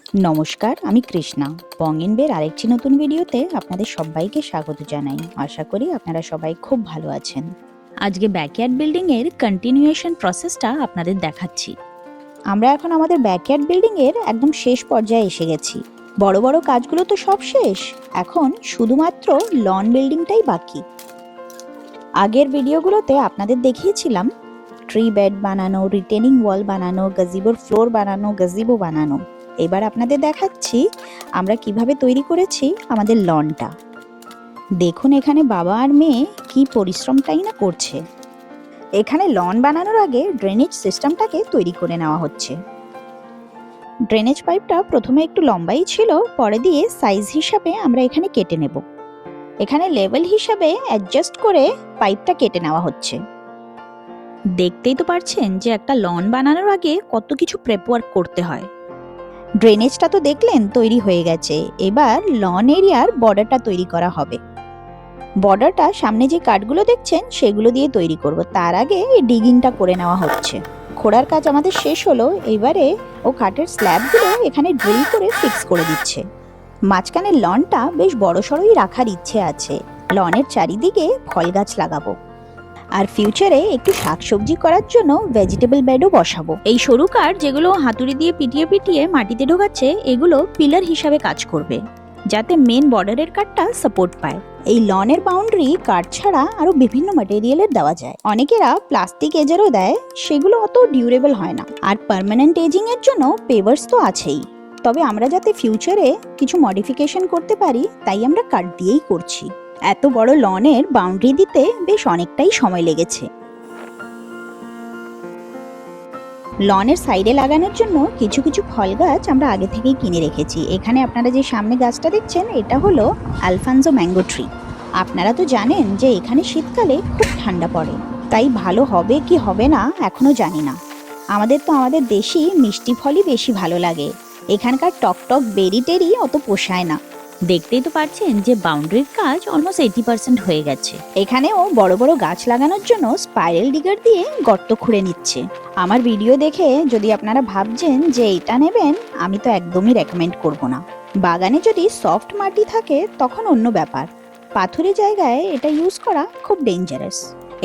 নমস্কার, আমি কৃষ্ণা। বং ইন বের আরেকটি নতুন ভিডিওতে আপনাদের সবাইকে স্বাগত জানাই। আশা করি আপনারা সবাই খুব ভালো আছেন। আজকে ব্যাকইয়ার্ড বিল্ডিং এর কন্টিনিউয়েশন প্রসেসটা আপনাদের দেখাচ্ছি। আমরা এখন আমাদের ব্যাকইয়ার্ড বিল্ডিং এর একদম শেষ পর্যায়ে এসে গেছি। বড় বড় কাজগুলো তো সব শেষ, এখন শুধুমাত্র লন বিল্ডিংটাই বাকি। আগের ভিডিওগুলোতে আপনাদের দেখিয়েছিলাম ট্রি বেড বানানো, রিটেনিং ওয়াল বানানো, গাজিবোর ফ্লোর বানানো, গাজিবো বানানো। এবার আপনাদের দেখাচ্ছি আমরা কিভাবে তৈরি করেছি আমাদের লনটা। দেখুন এখানে বাবা আর মেয়ে কি পরিশ্রমটাই না করছে। এখানে লন বানানোর আগে ড্রেনেজ সিস্টেমটাকে তৈরি করে নেওয়া হচ্ছে। ড্রেনেজ পাইপটা প্রথমে একটু লম্বাই ছিল, পরে দিয়ে সাইজ হিসাবে আমরা এখানে কেটে নেব। এখানে লেভেল হিসাবে অ্যাডজাস্ট করে পাইপটা কেটে নেওয়া হচ্ছে। দেখতেই তো পারছেন যে একটা লন বানানোর আগে কত কিছু প্রেপ ওয়ার্ক করতে হয়। ড্রেনেজটা তো দেখলেন তৈরি হয়ে গেছে, এবার লন এরিয়ার বর্ডারটা তৈরি করা হবে। বর্ডারটা সামনে যে কাঠগুলো দেখছেন সেগুলো দিয়ে তৈরি করব। তার আগে এই ডিগিংটা করে নেওয়া হচ্ছে। খোঁড়ার কাজ আমাদের শেষ হলো, এবারে ও কাঠের স্ল্যাবগুলো এখানে ড্রিল করে ফিক্স করে দিচ্ছে। মাঝখানে লনটা বেশ বড়সড়ই রাখার ইচ্ছে আছে। লনের চারিদিকে ফল গাছ লাগাবো, আর ফিউচারে একটু শাকসবজি করার জন্য ভেজিটেবল বেডও বসাবো। এই সরু কাঠ যেগুলো হাতুড়ি দিয়ে পিটিয়ে পিটিয়ে মাটিতে ঢোকাচ্ছে, এগুলো পিলার হিসাবে কাজ করবে, যাতে মেন বর্ডারের কাঠটা সাপোর্ট পায়। এই লনের বাউন্ডারি কাঠ ছাড়া আরো বিভিন্ন ম্যাটেরিয়ালের দেওয়া যায়। অনেকেরা প্লাস্টিক এজেরও দেয়, সেগুলো অত ডিউরেবল হয় না। আর পার্মানেন্ট এজিং এর জন্য পেভার্স তো আছেই, তবে আমরা যাতে ফিউচারে কিছু মডিফিকেশন করতে পারি তাই আমরা কাঠ দিয়েই করছি। এত বড় লনের বাউন্ডারি দিতে বেশ অনেকটাই সময় লেগেছে। লনের সাইডে লাগানোর জন্য কিছু কিছু ফল গাছ আমরা আগে থেকেই কিনে রেখেছি। এখানে আপনারা যে সামনে গাছটা দেখছেন এটা হলো আলফানসো ম্যাঙ্গো ট্রি। আপনারা তো জানেন যে এখানে শীতকালে খুব ঠান্ডা পড়ে, তাই ভালো হবে কি হবে না এখনো জানি না। আমাদের তো আমাদের দেশি মিষ্টি ফলই বেশি ভালো লাগে, এখানকার টক টক বেরি টেরি অত পোষায় না। দেখতেই তো পাচ্ছেন যে বাউন্ডারির কাজ অলমোস্ট 80% হয়ে গেছে। এখানেও বড় বড় গাছ লাগানোর জন্য স্পাইরাল ডিগার দিয়ে গর্ত খুঁড়ে নিচ্ছে। আমার ভিডিও দেখে যদি আপনারা ভাবছেন যে এটা নেবেন, আমি তো একদমই রেকমেন্ড করব না। বাগানে যদি সফট মাটি থাকে তখন অন্য ব্যাপার, পাথুরে জায়গায় এটা ইউজ করা খুব ডেঞ্জারাস।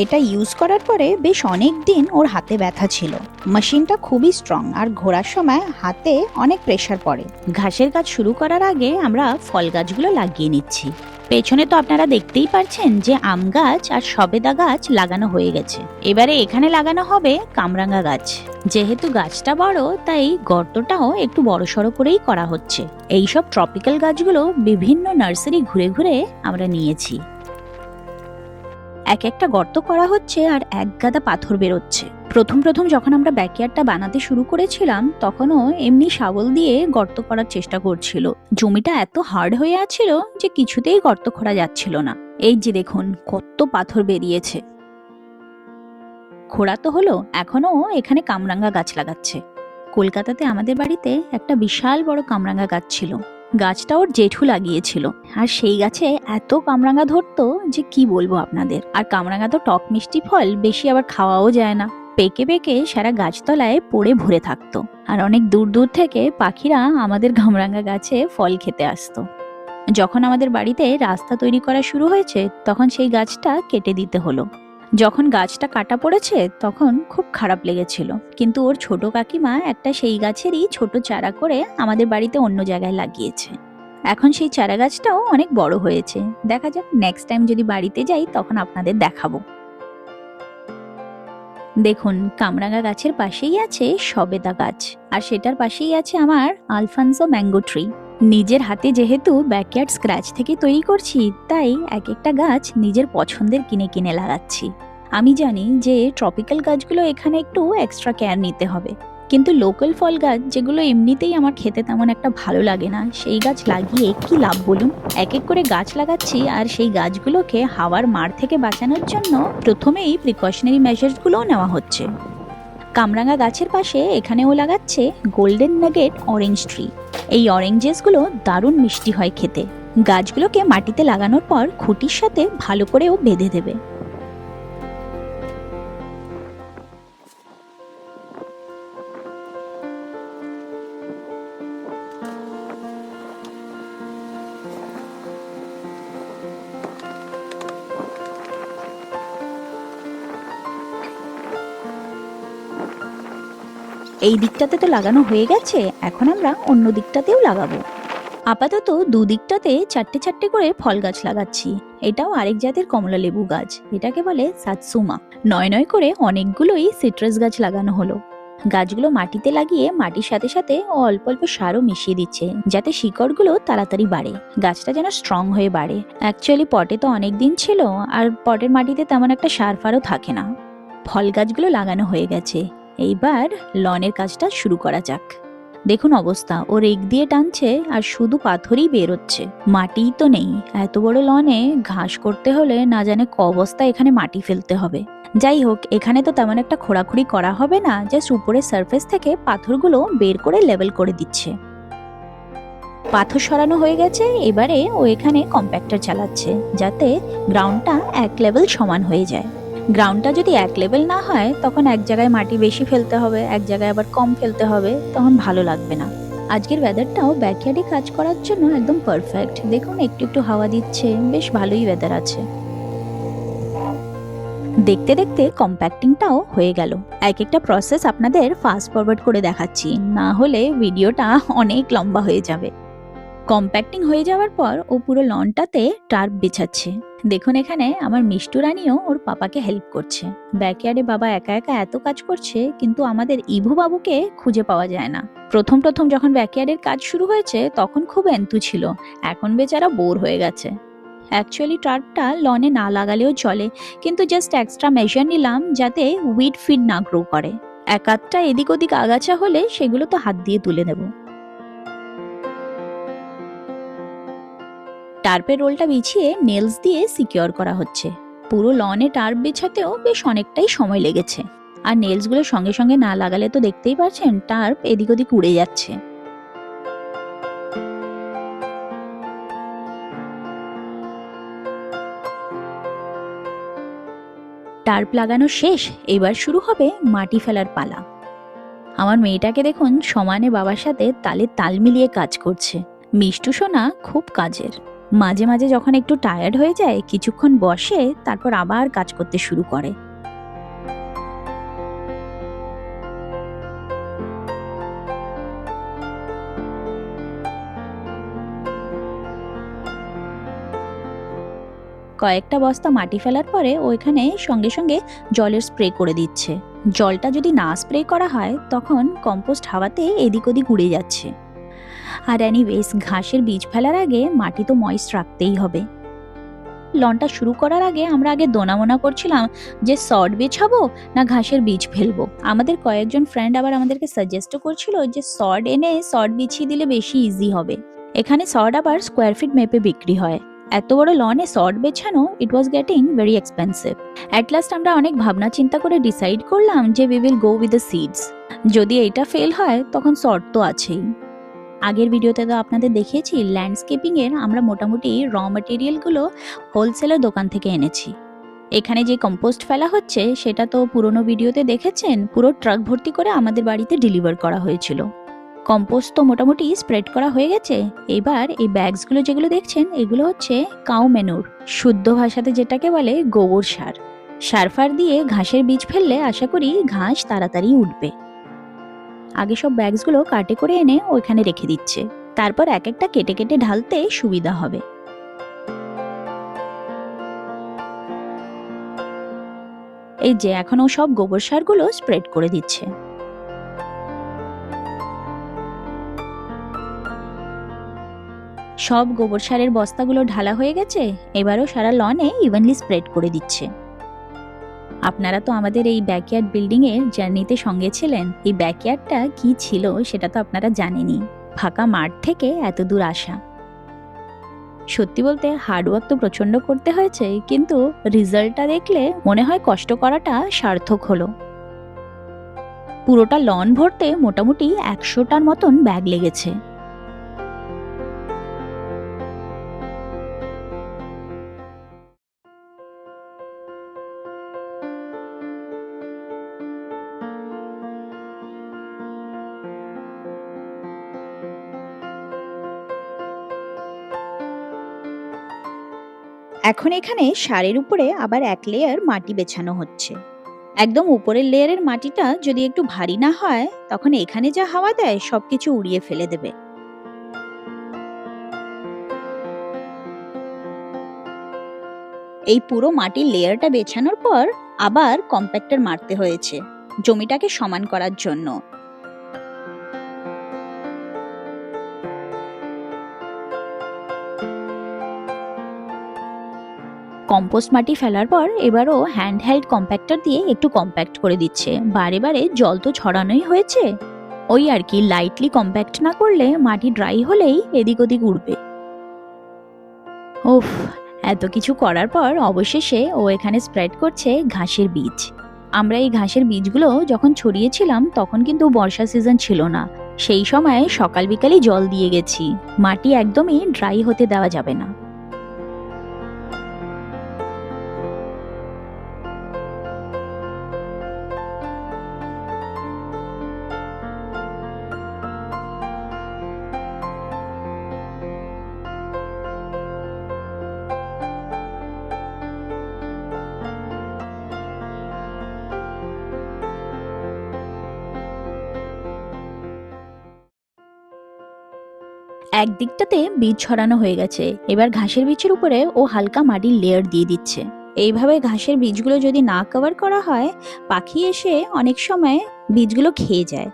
এটা ইউজ করার পরে বেশ অনেক দিন ওর হাতে ব্যথা ছিল। মেশিনটা খুবই স্ট্রং আর ঘোরার সময় হাতে অনেক প্রেসার পড়ে। ঘাসের কাজ শুরু করার আগে আমরা ফল গাছগুলো লাগিয়ে নিচ্ছি। পেছনে তো আপনারা দেখতেই পাচ্ছেন যে আম গাছ আর সবেদা গাছ লাগানো হয়ে গেছে। এবারে এখানে লাগানো হবে কামরাঙা গাছ। যেহেতু গাছটা বড় তাই গর্তটাও একটু বড়সড় করেই করা হচ্ছে। এইসব ট্রপিক্যাল গাছগুলো বিভিন্ন নার্সারি ঘুরে ঘুরে আমরা নিয়েছি। এক একটা গর্ত করা হচ্ছে আর এক গাদা পাথর বেরোচ্ছে। প্রথম যখন আমরা ব্যাকইয়ার্ডটা বানাতে শুরু করেছিলাম তখনও এমনি শাবল দিয়ে গর্ত করার চেষ্টা করছিল। জমিটা এত হার্ড হয়ে আছিল যে কিছুতেই গর্ত করা যাচ্ছিল না। এই যে দেখুন কত পাথর বেরিয়েছে। খোঁড়া তো হলো, এখনো এখানে কামরাঙ্গা গাছ লাগাচ্ছে। কলকাতাতে আমাদের বাড়িতে একটা বিশাল বড় কামরাঙ্গা গাছ ছিল। গাছটা ওর জেঠু লাগিয়েছিল, আর সেই গাছে এত কামরাঙা ধরতো যে কি বলবো আপনাদের। আর কামরাঙা তো টক মিষ্টি ফল, বেশি আবার খাওয়াও যায় না। পেকে পেকে সারা গাছতলায় পড়ে ভরে থাকতো, আর অনেক দূর দূর থেকে পাখিরা আমাদের কামরাঙা গাছে ফল খেতে আসতো। যখন আমাদের বাড়িতে রাস্তা তৈরি করা শুরু হয়েছে তখন সেই গাছটা কেটে দিতে হলো। যখন গাছটা কাটা পড়েছে তখন খুব খারাপ লেগেছিল, কিন্তু ওর ছোট কাকিমা একটা সেই গাছেরই ছোট চারা করে আমাদের বাড়িতে অন্য জায়গায় লাগিয়েছে। এখন সেই চারা গাছটাও অনেক বড় হয়েছে। দেখা যাক নেক্সট টাইম যদি বাড়িতে যাই তখন আপনাদের দেখাবো। দেখুন কামরাঙা গাছের পাশেই আছে সবেদা গাছ, আর সেটার পাশেই আছে আমার আলফানসো ম্যাঙ্গো ট্রি। নিজের হাতে যেহেতু ব্যাকইয়ার্ড স্ক্র্যাচ থেকে তৈরি করছি, তাই এক একটা গাছ নিজের পছন্দের কিনে কিনে লাগাচ্ছি। আমি জানি যে ট্রপিক্যাল গাছগুলো এখানে একটু এক্সট্রা কেয়ার নিতে হবে, কিন্তু লোকাল ফল গাছ যেগুলো এমনিতেই আমার খেতে তেমন একটা ভালো লাগে না, সেই গাছ লাগিয়ে কি লাভ বলুন। এক এক করে গাছ লাগাচ্ছি, আর সেই গাছগুলোকে হাওয়ার মার থেকে বাঁচানোর জন্য প্রথমেই প্রিকশনারি মেজার্সগুলোও নেওয়া হচ্ছে। কামরাঙা গাছের পাশে এখানেও লাগাচ্ছে গোল্ডেন নাগেট অরেঞ্জ ট্রি। এই অরেঞ্জেসগুলো দারুণ মিষ্টি হয় খেতে। গাছগুলোকে মাটিতে লাগানোর পর খুঁটির সাথে ভালো করেও বেঁধে দেবে। এই দিকটাতে তো লাগানো হয়ে গেছে, এখন আমরা অন্য দিকটাতেও লাগাবো। আপাতত দুদিকটাতে চারটে চারটে করে ফল গাছ লাগাচ্ছি। এটাও আরেক জাতের কমলা লেবু গাছ, এটাকে বলে সাতসুমা। নয় নয় করে অনেকগুলোই সিট্রাস গাছ লাগানো হলো। গাছগুলো মাটিতে লাগিয়ে মাটির সাথে সাথে অল্প অল্প সারও মিশিয়ে দিচ্ছে, যাতে শিকড়গুলো তাড়াতাড়ি বাড়ে, গাছটা যেন স্ট্রং হয়ে বাড়ে। অ্যাকচুয়ালি পটে তো অনেক দিন ছিল, আর পটের মাটিতে তেমন একটা সার ফারও থাকে না। ফল গাছগুলো লাগানো হয়ে গেছে, এইবার লনের কাজটা শুরু করা যাক। দেখুন অবস্থা, ও রেক দিয়ে টানছে আর শুধু পাথরই বেরোচ্ছে, মাটিই তো নেই। এত বড় লনে ঘাস করতে হলে না জানে ক অবস্থা এখানে মাটি ফেলতে হবে। যাই হোক, এখানে তো তেমন একটা খোঁড়াখুড়ি করা হবে না, জাস্ট উপরের সারফেস থেকে পাথরগুলো বের করে লেভেল করে দিচ্ছে। পাথর সরানো হয়ে গেছে, এবারে ও এখানে কম্প্যাক্টর চালাচ্ছে, যাতে গ্রাউন্ডটা এক লেভেল সমান হয়ে যায়। গ্রাউন্ডটা যদি এক লেভেল না হয়, তখন এক জায়গায় মাটি বেশি ফেলতে হবে, এক জায়গায় আবার কম ফেলতে হবে, তখন ভালো লাগবে না। আজকের ওয়েদারটাও ব্যাকইয়ার্ডে কাজ করার জন্য একদম পারফেক্ট। দেখুন একটু একটু হাওয়া দিচ্ছে, বেশ ভালোই ওয়েদার আছে। দেখতে দেখতে কম্প্যাক্টিংটাও হয়ে গেল। এক একটা প্রসেস আপনাদের ফাস্ট ফরওয়ার্ড করে দেখাচ্ছি, না হলে ভিডিওটা অনেক লম্বা হয়ে যাবে। কম্প্যাক্টিং হয়ে যাওয়ার পর ও পুরো লনটাতে টার্প বিছাচ্ছে। দেখুন এখানে আমার মিষ্টু রানীও ওর পাপাকে হেল্প করছে। ব্যাকইয়ার্ডে বাবা একা একা এত কাজ করছে, কিন্তু আমাদের ইভু বাবুকে খুঁজে পাওয়া যায় না। প্রথম প্রথম যখন ব্যাকইয়ার্ডের কাজ শুরু হয়েছে তখন খুব এন্থু ছিল, এখন বেচারা বোর হয়ে গেছে। অ্যাকচুয়ালি টার্পটা লনে না লাগালেও চলে, কিন্তু জাস্ট এক্সট্রা মেজার নিলাম যাতে উইড ফিড না গ্রো করে। এক আধটা এদিক ওদিক আগাছা হলে সেগুলো তো হাত দিয়ে তুলে নেব। টার্পের রোলটা বিছিয়ে নেলস দিয়ে সিকিউর করা হচ্ছে। পুরো লনে টার্প বিছাতেও বেশ অনেকটাই সময় লেগেছে, আর নেলসগুলো সঙ্গে সঙ্গে না লাগালে তো দেখতেই পাচ্ছেন টার্প এদিক ওদিক উড়ে যাচ্ছে। টার্প লাগানো শেষ, এবার শুরু হবে মাটি ফেলার পালা। আমার মেয়েটাকে দেখুন সমানে বাবার সাথে তালে তাল মিলিয়ে কাজ করছে। মিষ্টু সোনা খুব কাজের, মাঝে মাঝে যখন একটু টায়ার্ড হয়ে যায় কিছুক্ষণ বসে, তারপর আবার কাজ করতে শুরু করে। কয়েকটা বস্তা মাটি ফেলার পরে ওইখানে সঙ্গে সঙ্গে জলের স্প্রে করে দিচ্ছে। জলটা যদি না স্প্রে করা হয় তখন কম্পোস্ট হাওয়াতে এদিক ওদিক উড়ে যাচ্ছে। আর এনিওয়েজ, ঘাসের বীজ ফেলার আগে মাটি তো ময়েস্ট রাখতেই হবে। লনটা শুরু করার আগে আমরা আগে দোনামোনা করছিলাম যে সড বিছাবো না ঘাসের বীজ ফেলবো। আমাদের কয়েকজন ফ্রেন্ড আবার আমাদেরকে সাজেস্টও করছিল যে সড এনে সড বিছিয়ে দিলে বেশি ইজি হবে। এখানে সড আবার স্কোয়ার ফিট মেপে বিক্রি হয়। এত বড় লনে সড বেছানো, it was getting very expensive. At last আমরা অনেক ভাবনা চিন্তা করে ডিসাইড করলাম যে we will go with the seeds. যদি এটা ফেল হয় তখন সড তো আছেই। আগের ভিডিওতে তো আপনাদের দেখিয়েছি ল্যান্ডস্কেপিং এর আমরা মোটামুটি র ম্যাটেরিয়ালগুলো হোলসেলের দোকান থেকে এনেছি। এখানে যে কম্পোস্ট ফেলা হচ্ছে সেটা তো পুরনো ভিডিওতে দেখেছেন, পুরো ট্রাক ভর্তি করে আমাদের বাড়িতে ডেলিভার করা হয়েছিল। কম্পোস্ট তো মোটামুটি স্প্রেড করা হয়ে গেছে। এবার এই ব্যাগসগুলো যেগুলো দেখছেন এগুলো হচ্ছে কাউ ম্যানুর, শুদ্ধ ভাষাতে যেটাকে বলে গোবর সার। সারফার দিয়ে ঘাসের বীজ ফেললে আশা করি ঘাস তাড়াতাড়ি উঠবে। আগে সব ব্যাগসগুলো কাটে করে এনে ওইখানে রেখে দিচ্ছে, তারপর এক একটা কেটে কেটে ঢালতে সুবিধা হবে। এই যে এখনো সব গোবর সারগুলো স্প্রেড করে দিচ্ছে। সব গোবর সারের বস্তাগুলো ঢালা হয়ে গেছে, এবারও সারা লনে ইভেনলি স্প্রেড করে দিচ্ছে। আপনারা তো আমাদের এই ব্যাকইয়ার্ড বিল্ডিং এর জার্নিতে সঙ্গে ছিলেন। এই ব্যাকইয়ার্ডটা কি ছিল সেটা তো আপনারা জানেনই, ফাঁকা মাঠ থেকে এত দূর আসা। সত্যি বলতে হার্ডওয়ার্ক তো প্রচন্ড করতে হয়েছে, কিন্তু রেজাল্টটা দেখলে মনে হয় কষ্ট করাটা সার্থক হলো। পুরোটা লন ভরতে মোটামুটি 100টার মতন ব্যাগ লেগেছে। এখন এখানে সারের উপরে আবার এক লেয়ার মাটি বেছানো হচ্ছে। একদম উপরের লেয়ারের মাটিটা যদি একটু ভারী না হয়, তখন এখানে যা হাওয়া দেয় সবকিছু উড়িয়ে ফেলে দেবে। এই পুরো মাটির লেয়ারটা বেছানোর পর আবার কম্প্যাক্টর মারতে হয়েছে জমিটাকে সমান করার জন্য। কম্পোস্ট মাটি ফেলার পর এবারও হ্যান্ড হেল্ড কম্প্যাক্টর দিয়ে একটু কম্প্যাক্ট করে দিচ্ছে। বারে বারে জল তো ছড়ানোই হয়েছে, ওই আর কি, লাইটলি কম্প্যাক্ট না করলে মাটি ড্রাই হলেই এদিক ওদিক উড়বে। উফ, এত কিছু করার পর অবশেষে ও এখানে স্প্রেড করছে ঘাসের বীজ। আমরা এই ঘাসের বীজগুলো যখন ছড়িয়েছিলাম তখন কিন্তু বর্ষা সিজন ছিল না। সেই সময় সকাল বিকালই জল দিয়ে গেছি, মাটি একদমই ড্রাই হতে দেওয়া যাবে না। একদিকটাতে বীজ ছড়ানো হয়ে গেছে, এবার ঘাসের বীজের উপরে ও হালকা মাটির লেয়ার দিয়ে দিচ্ছে। এইভাবে ঘাসের বীজগুলো যদি না কভার করা হয়, পাখি এসে অনেক সময় বীজগুলো খেয়ে যায়।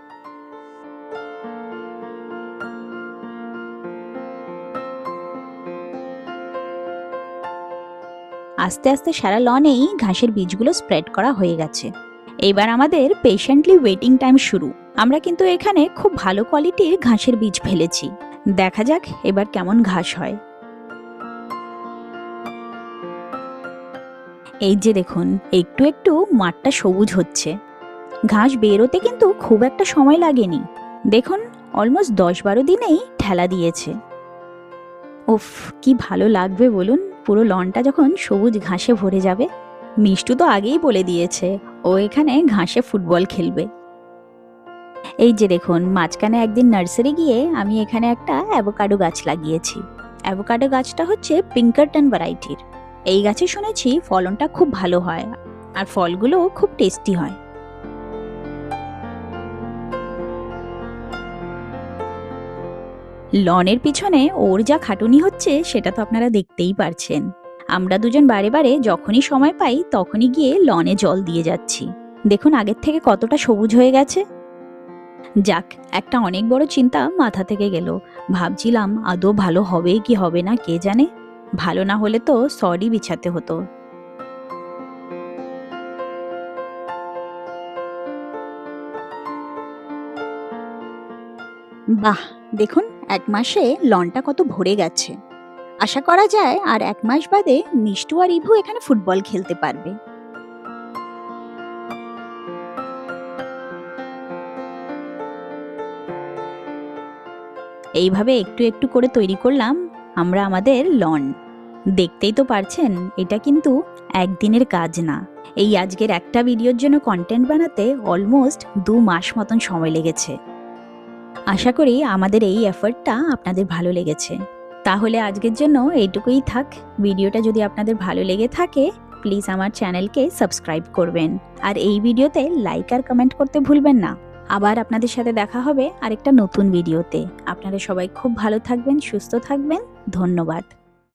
আস্তে আস্তে সারা লনেই ঘাসের বীজগুলো স্প্রেড করা হয়ে গেছে। এবার আমাদের পেশেন্টলি ওয়েটিং টাইম শুরু। আমরা কিন্তু এখানে খুব ভালো কোয়ালিটির ঘাসের বীজ ফেলেছি। দেখা যাক এবার কেমন ঘাস হয়। এই যে দেখুন, একটু একটু মাঠটা সবুজ হচ্ছে। ঘাস বেরোতে কিন্তু খুব একটা সময় লাগেনি। দেখুন, অলমোস্ট 10-12 দিনেই ঠেলা দিয়েছে। উফ, কি ভালো লাগবে বলুন পুরো লনটা যখন সবুজ ঘাসে ভরে যাবে। মিষ্টু তো আগেই বলে দিয়েছে ও এখানে ঘাসে ফুটবল খেলবে। এই যে দেখুন, মাঝখানে একদিন নার্সারি গিয়ে আমি এখানে একটা অ্যাভোকাডো গাছ লাগিয়েছি। অ্যাভোকাডো গাছটা হচ্ছে পিঙ্কারটন ভ্যারাইটির। এই গাছে শুনেছি ফলনটা খুব ভালো হয় আর ফলগুলো খুব টেস্টি হয়। লনের পিছনে ওর যা খাটুনি হচ্ছে সেটা তো আপনারা দেখতেই পারছেন। আমরা দুজন বারে বারে যখনই সময় পাই তখনই গিয়ে লনে জল দিয়ে যাচ্ছি। দেখুন আগের থেকে কতটা সবুজ হয়ে গেছে। যাক, একটা অনেক বড় চিন্তা মাথা থেকে গেল। ভাবছিলাম আদৌ ভালো হবে কি হবে না কে জানে। ভালো না হলে তো সরি বিছাতে হতো। বাহ, দেখুন 1 মাসে লনটা কত ভরে গেছে। আশা করা যায় আর 1 মাস বাদে মিষ্টু আর ইভু এখানে ফুটবল খেলতে পারবে। এইভাবে একটু একটু করে তৈরি করলাম আমরা আমাদের লন। দেখতেই তো পারছেন এটা কিন্তু একদিনের কাজ না। এই আজকের একটা ভিডিওর জন্য কন্টেন্ট বানাতে অলমোস্ট 2 মাস মতন সময় লেগেছে। আশা করি আমাদের এই এফর্টটা আপনাদের ভালো লেগেছে। তাহলে আজকের জন্য এইটুকুই থাক। ভিডিওটা যদি আপনাদের ভালো লেগে থাকে প্লিজ আমার চ্যানেলকে সাবস্ক্রাইব করবেন আর এই ভিডিওতে লাইক আর কমেন্ট করতে ভুলবেন না। আবার আপনাদের সাথে দেখা হবে আরেকটা নতুন ভিডিওতে। আপনারা সবাই খুব ভালো থাকবেন, সুস্থ থাকবেন। ধন্যবাদ।